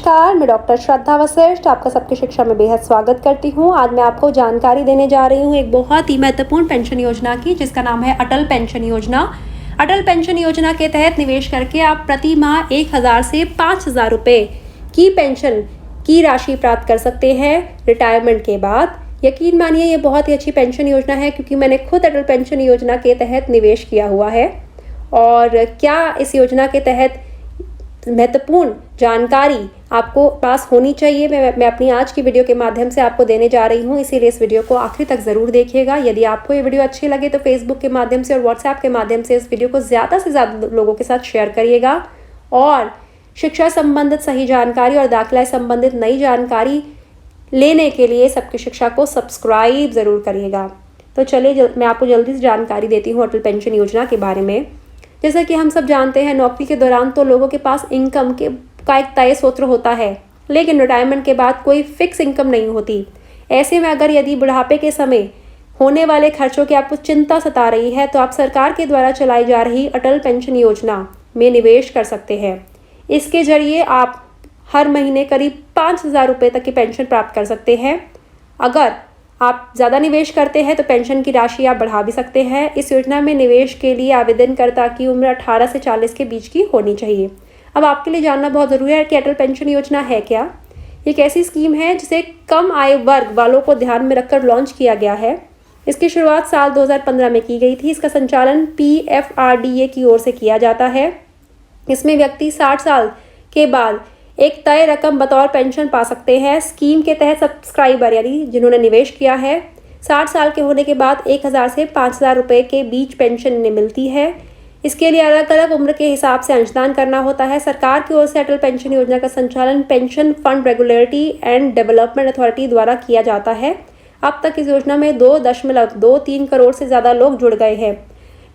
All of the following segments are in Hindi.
नमस्कार, मैं डॉक्टर श्रद्धा वशिष्ठ आपका सबकी शिक्षा में बेहद स्वागत करती हूँ। आज मैं आपको जानकारी देने जा रही हूँ एक बहुत ही महत्वपूर्ण पेंशन योजना की, जिसका नाम है अटल पेंशन योजना। अटल पेंशन योजना के तहत निवेश करके आप प्रति माह 1000 से 5000 रुपये की पेंशन की राशि प्राप्त कर सकते हैं रिटायरमेंट के बाद। यकीन मानिए ये बहुत ही अच्छी पेंशन योजना है, क्योंकि मैंने खुद अटल पेंशन योजना के तहत निवेश किया हुआ है। और क्या इस योजना के तहत महत्वपूर्ण जानकारी आपको पास होनी चाहिए, मैं अपनी आज की वीडियो के माध्यम से आपको देने जा रही हूँ। इसीलिए इस वीडियो को आखिरी तक ज़रूर देखिएगा। यदि आपको ये वीडियो अच्छी लगे तो फेसबुक के माध्यम से और व्हाट्सएप के माध्यम से इस वीडियो को ज़्यादा से ज़्यादा लोगों के साथ शेयर करिएगा। और शिक्षा संबंधित सही जानकारी और दाखिला संबंधित नई जानकारी लेने के लिए सबकी शिक्षा को सब्सक्राइब ज़रूर करिएगा। तो चलिए मैं आपको जल्दी से जानकारी देती हूँ अटल पेंशन योजना के बारे में। जैसा कि हम सब जानते हैं, नौकरी के दौरान तो लोगों के पास इनकम का एक तय स्रोत होता है, लेकिन रिटायरमेंट के बाद कोई फिक्स इनकम नहीं होती। ऐसे में यदि बुढ़ापे के समय होने वाले खर्चों की आपको चिंता सता रही है, तो आप सरकार के द्वारा चलाई जा रही अटल पेंशन योजना में निवेश कर सकते हैं। इसके जरिए आप हर महीने करीब 5000 रुपये तक की पेंशन प्राप्त कर सकते हैं। अगर आप ज़्यादा निवेश करते हैं तो पेंशन की राशि आप बढ़ा भी सकते हैं। इस योजना में निवेश के लिए आवेदनकर्ता की उम्र 18 से 40 के बीच की होनी चाहिए। अब आपके लिए जानना बहुत ज़रूरी है कि अटल पेंशन योजना है क्या। एक ऐसी स्कीम है जिसे कम आय वर्ग वालों को ध्यान में रखकर लॉन्च किया गया है। इसकी शुरुआत साल 2015 में की गई थी। इसका संचालन PFRDA की ओर से किया जाता है। इसमें व्यक्ति 60 साल के बाद एक तय रकम बतौर पेंशन पा सकते हैं। स्कीम के तहत सब्सक्राइबर यानी जिन्होंने निवेश किया है 60 साल के होने के बाद 1000 से 5000 रुपये के बीच पेंशन मिलती है। इसके लिए अलग अलग उम्र के हिसाब से अंशदान करना होता है। सरकार की ओर से अटल पेंशन योजना का संचालन pension fund regulatory and development authority द्वारा किया जाता है। अब तक इस योजना में 2.23 करोड़ से ज़्यादा लोग जुड़ गए हैं।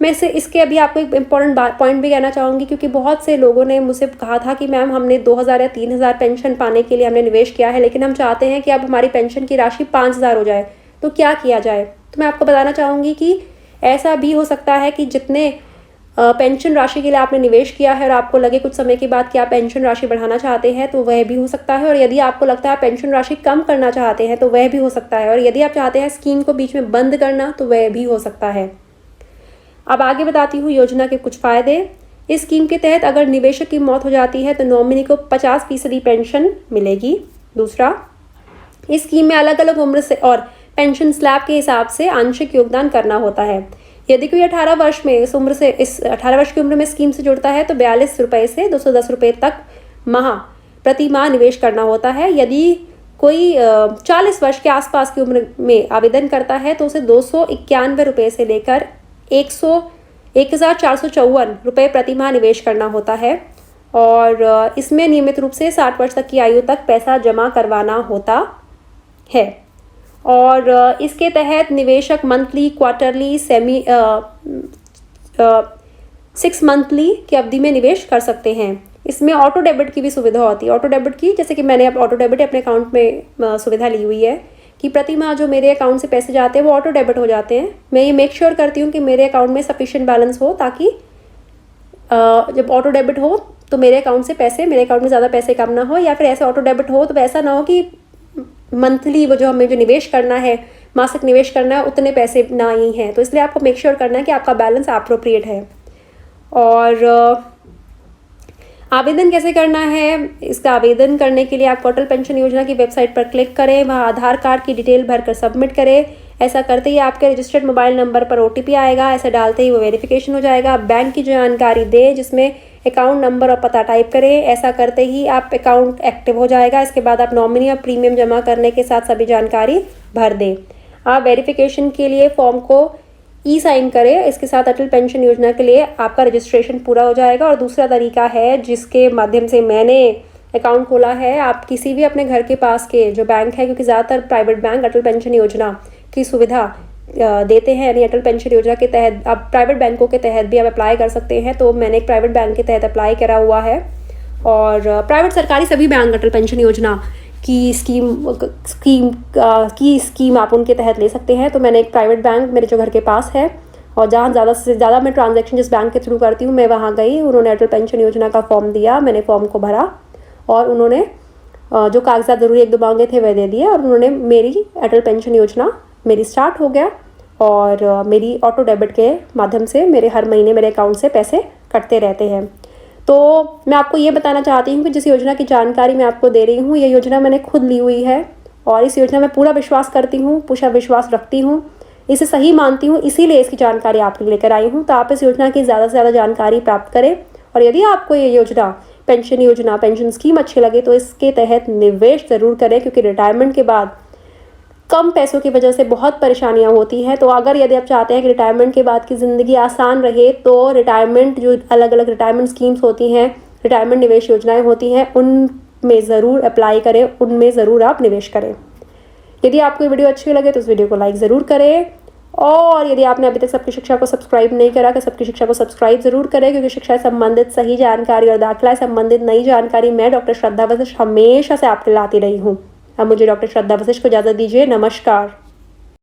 मैं इसके अभी आपको एक इम्पॉर्टेंट पॉइंट भी कहना चाहूँगी, क्योंकि बहुत से लोगों ने मुझसे कहा था कि मैम हमने 2000 या 3000 पेंशन पाने के लिए हमने निवेश किया है, लेकिन हम चाहते हैं कि अब हमारी पेंशन की राशि 5000 हो जाए, तो क्या किया जाए। तो मैं आपको बताना चाहूँगी कि ऐसा भी हो सकता है कि जितने पेंशन राशि के लिए आपने निवेश किया है और आपको लगे कुछ समय के बाद कि आप पेंशन राशि बढ़ाना चाहते हैं, तो वह भी हो सकता है। और यदि आपको लगता है आप पेंशन राशि कम करना चाहते हैं, तो वह भी हो सकता है। और यदि आप चाहते हैं स्कीम को बीच में बंद करना, तो वह भी हो सकता है। अब आगे बताती हूँ योजना के कुछ फ़ायदे। इस स्कीम के तहत अगर निवेशक की मौत हो जाती है तो नॉमिनी को 50% पेंशन मिलेगी। दूसरा, इस स्कीम में अलग अलग उम्र से और पेंशन स्लैब के हिसाब से आंशिक योगदान करना होता है। यदि कोई 18 वर्ष में इस 18 वर्ष की उम्र में स्कीम से जुड़ता है तो 42 रुपये से 210 रुपये तक प्रति माह निवेश करना होता है। यदि कोई 40 वर्ष के आसपास की उम्र में आवेदन करता है तो उसे 291 रुपये से लेकर 1454 रुपये प्रति माह निवेश करना होता है। और इसमें नियमित रूप से 60 वर्ष तक की आयु तक पैसा जमा करवाना होता है। और इसके तहत निवेशक मंथली, क्वार्टरली, 6 मंथली की अवधि में निवेश कर सकते हैं। इसमें ऑटो डेबिट की भी सुविधा होती है। ऑटो डेबिट की, जैसे कि मैंने अब ऑटो डेबिट अपने अकाउंट में सुविधा ली हुई है कि प्रति माह जो मेरे अकाउंट से पैसे जाते हैं वो ऑटो डेबिट हो जाते हैं। मैं ये मेक श्योर करती हूँ कि मेरे अकाउंट में सफिशिएंट बैलेंस हो, ताकि जब ऑटो डेबिट हो तो मेरे अकाउंट में ज़्यादा पैसे कम ना हो, या फिर ऐसे ऑटो डेबिट हो तो ऐसा ना हो कि मंथली वो जो हमें जो निवेश करना है, मासिक निवेश करना है, उतने पैसे ना ही हैं। तो इसलिए आपको मेक श्योर करना है कि आपका बैलेंस अप्रोप्रिएट है। और आवेदन कैसे करना है? इसका आवेदन करने के लिए आप अटल पेंशन योजना की वेबसाइट पर क्लिक करें, वहाँ आधार कार्ड की डिटेल भरकर सबमिट करें। ऐसा करते ही आपके रजिस्टर्ड मोबाइल नंबर पर OTP आएगा। ऐसा डालते ही वो वेरिफिकेशन हो जाएगा। बैंक की जानकारी दें, जिसमें अकाउंट नंबर और पता टाइप करें। ऐसा करते ही आप अकाउंट एक्टिव हो जाएगा। इसके बाद आप नॉमिनी और प्रीमियम जमा करने के साथ सभी जानकारी भर दें। आप वेरिफिकेशन के लिए फॉर्म को साइन करें। इसके साथ अटल पेंशन योजना के लिए आपका रजिस्ट्रेशन पूरा हो जाएगा। और दूसरा तरीका है जिसके माध्यम से मैंने अकाउंट खोला है, आप किसी भी अपने घर के पास के जो बैंक है, क्योंकि ज़्यादातर प्राइवेट बैंक अटल पेंशन योजना की सुविधा देते हैं, यानी अटल पेंशन योजना के तहत आप प्राइवेट बैंकों के तहत भी आप अप्लाई कर सकते हैं। तो मैंने एक प्राइवेट बैंक के तहत अप्लाई करा हुआ है। और प्राइवेट सरकारी सभी बैंक अटल पेंशन योजना की स्कीम आप उनके तहत ले सकते हैं। तो मैंने एक प्राइवेट बैंक मेरे जो घर के पास है, और जहाँ ज़्यादा से ज़्यादा मैं ट्रांजैक्शन जिस बैंक के थ्रू करती हूँ, मैं वहाँ गई, उन्होंने अटल पेंशन योजना का फॉर्म दिया, मैंने फॉर्म को भरा और उन्होंने जो कागजात ज़रूरी 1-2 मांगे थे वह दे दिए और उन्होंने मेरी अटल पेंशन योजना मेरी स्टार्ट हो गया और मेरी ऑटो डेबिट के माध्यम से मेरे हर महीने मेरे अकाउंट से पैसे कटते रहते हैं। तो मैं आपको ये बताना चाहती हूँ कि जिस योजना की जानकारी मैं आपको दे रही हूँ, ये योजना मैंने खुद ली हुई है और इस योजना में पूरा विश्वास करती हूँ, पूरा विश्वास रखती हूँ, इसे सही मानती हूँ, इसीलिए इसकी जानकारी आपके लिए लेकर आई हूँ। तो आप इस योजना की ज़्यादा से ज़्यादा जानकारी प्राप्त करें और यदि आपको ये योजना, पेंशन स्कीम अच्छी लगे तो इसके तहत निवेश ज़रूर करें, क्योंकि रिटायरमेंट के बाद कम पैसों की वजह से बहुत परेशानियां होती हैं। तो अगर यदि आप चाहते हैं कि रिटायरमेंट के बाद की ज़िंदगी आसान रहे, तो रिटायरमेंट जो अलग अलग रिटायरमेंट स्कीम्स होती हैं, रिटायरमेंट निवेश योजनाएं होती हैं, उनमें ज़रूर अप्लाई करें, उनमें ज़रूर आप निवेश करें। यदि आपको ये वीडियो अच्छी लगे तो इस वीडियो को लाइक ज़रूर करें और यदि आपने अभी तक सबकी शिक्षा को सब्सक्राइब नहीं करा तो सबकी शिक्षा को सब्सक्राइब ज़रूर करें, क्योंकि शिक्षा से संबंधित सही जानकारी और दाखिला से संबंधित नई जानकारी मैं डॉक्टर श्रद्धा वशिष्ठ हमेशा से आपके लाती रही हूँ। अब मुझे डॉक्टर श्रद्धा वशिष्ठ को इजाज़त दीजिए। नमस्कार।